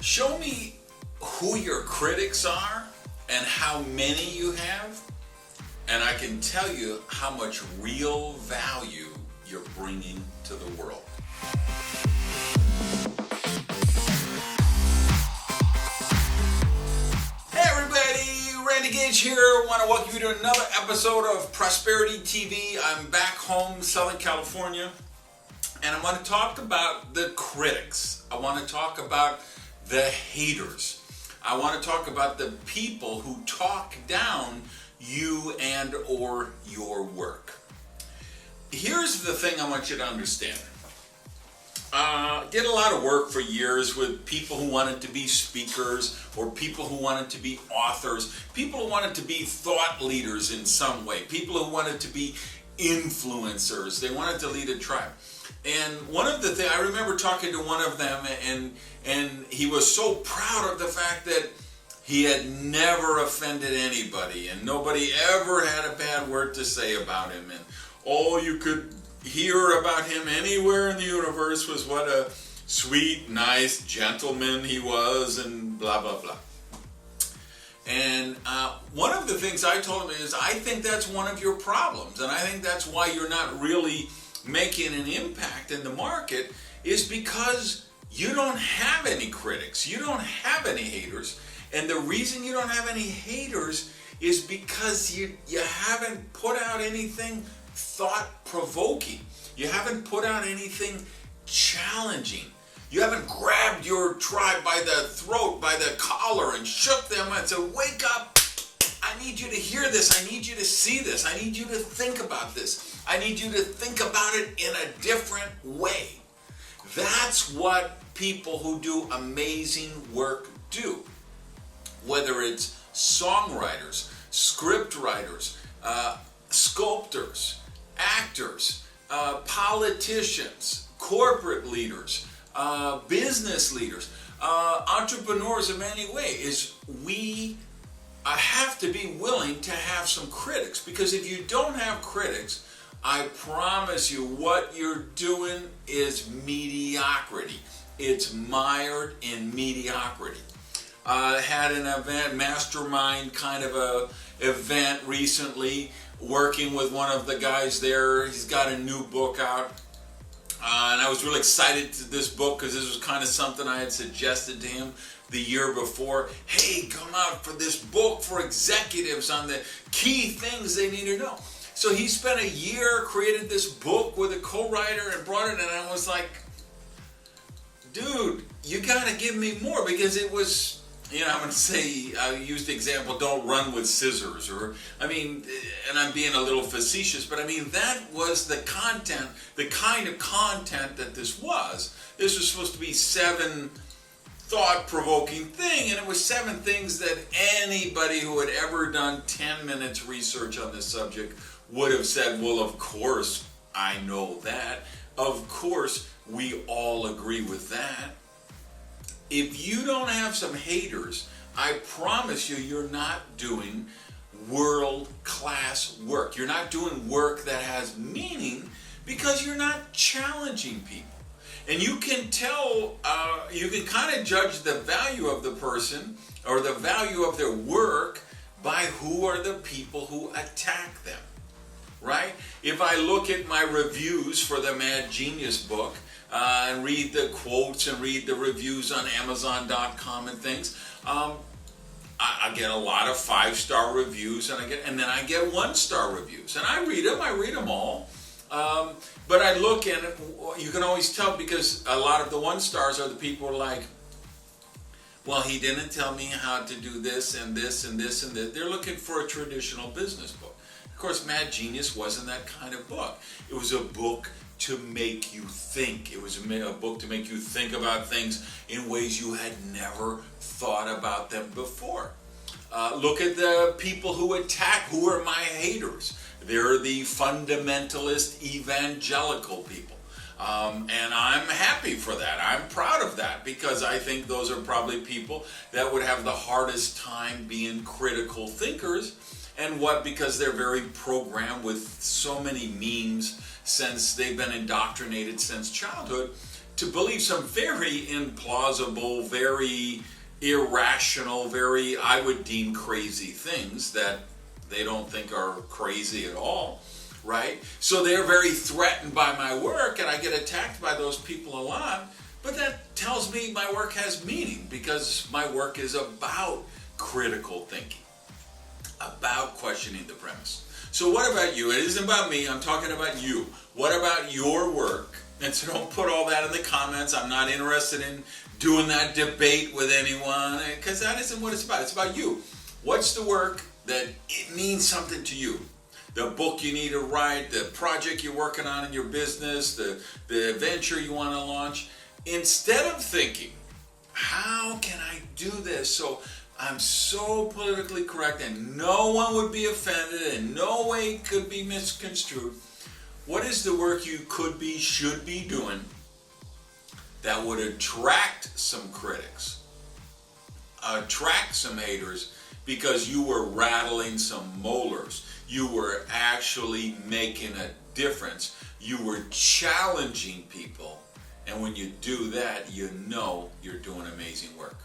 Show me who your critics are and how many you have, and I can tell you how much real value you're bringing to the world. Hey everybody, Randy Gage here. I want to welcome you to another episode of Prosperity TV. I'm back home, Southern California, and I want to talk about the critics. I want to talk about the haters. I want to talk about the people who talk down you and or your work. Here's the thing I want you to understand. Did a lot of work for years with people who wanted to be speakers or people who wanted to be authors, people who wanted to be thought leaders in some way, people who wanted to be influencers. They wanted to lead a tribe. And one of the things, I remember talking to one of them, and he was so proud of the fact that he had never offended anybody, and nobody ever had a bad word to say about him, and all you could hear about him anywhere in the universe was what a sweet, nice gentleman he was, and blah, blah, blah. And one of the things I told him is, I think that's one of your problems, and I think that's why you're not really making an impact in the market, is because you don't have any critics, you don't have any haters. And the reason you don't have any haters is because you haven't put out anything thought-provoking. You haven't put out anything challenging. You haven't grabbed your tribe by the throat, by the collar, and shook them and said, wake up, I need you to hear this, I need you to see this, I need you to think about this, I need you to think about it in a different way. That's what people who do amazing work do. Whether it's songwriters, script writers, sculptors, actors, politicians, corporate leaders, business leaders, entrepreneurs in many ways, we have to be willing to have some critics, because if you don't have critics, I promise you what you're doing is mediocrity. It's mired in mediocrity. Had an event, mastermind kind of a event recently, working with one of the guys there. He's got a new book out, and I was really excited to this book because this was kind of something I had suggested to him the year before. Hey, come out for this book for executives on the key things they need to know. So he spent a year, created this book with a co-writer and brought it, and I was like, dude, you got to give me more, because it was, I'm going to say, I used the example, don't run with scissors, and I'm being a little facetious, but that was the content, the kind of content that this was. This was supposed to be 7 thought-provoking thing, and it was 7 things that anybody who had ever done 10 minutes research on this subject would have said, well, of course, I know that. Of course, we all agree with that. If you don't have some haters, I promise you, you're not doing world-class work. You're not doing work that has meaning, because you're not challenging people. And you can tell, you can kind of judge the value of the person or the value of their work by who are the people who attack them, right? If I look at my reviews for the Mad Genius book, and read the quotes and read the reviews on Amazon.com and things, I get a lot of 5-star reviews, and then I get 1-star reviews, and I read them all. But I look at it, you can always tell, because a lot of the 1-stars are the people who are like, well, he didn't tell me how to do this and this and this and this. They're looking for a traditional business book. Of course, Mad Genius wasn't that kind of book. It was a book to make you think. It was a book to make you think about things in ways you had never thought about them before. Look at the people who attack, who are my haters. They're the fundamentalist evangelical people. And I'm happy for that. I'm proud of that, because I think those are probably people that would have the hardest time being critical thinkers. And because they're very programmed with so many memes since they've been indoctrinated since childhood, to believe some very implausible, very irrational, very, I would deem, crazy things that they don't think are crazy at all, right? So they're very threatened by my work, and I get attacked by those people a lot. But that tells me my work has meaning, because my work is about critical thinking, about questioning the premise. So what about you? It isn't about me, I'm talking about you. What about your work? And so don't put all that in the comments. I'm not interested in doing that debate with anyone, because that isn't what it's about. It's about you. What's the work that it means something to you? The book you need to write, the project you're working on in your business, the venture you want to launch. Instead of thinking, how can I do this so I'm so politically correct and no one would be offended and no way it could be misconstrued, what is the work you could be, should be doing that would attract some critics, attract some haters, because you were rattling some molars, you were actually making a difference, you were challenging people, and when you do that, you know you're doing amazing work.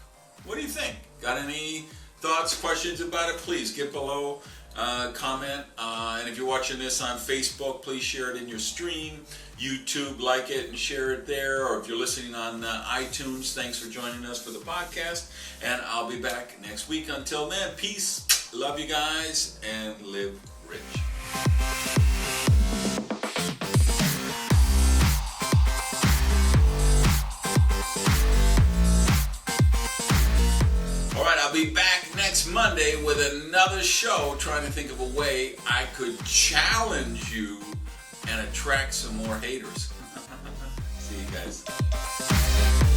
What do you think? Got any thoughts, questions about it? Please get below, comment, and if you're watching this on Facebook, please share it in your stream. YouTube, like it and share it there, or if you're listening on iTunes, thanks for joining us for the podcast, and I'll be back next week. Until then, peace, love you guys, and live rich. I'll be back next Monday with another show, trying to think of a way I could challenge you and attract some more haters. See you guys.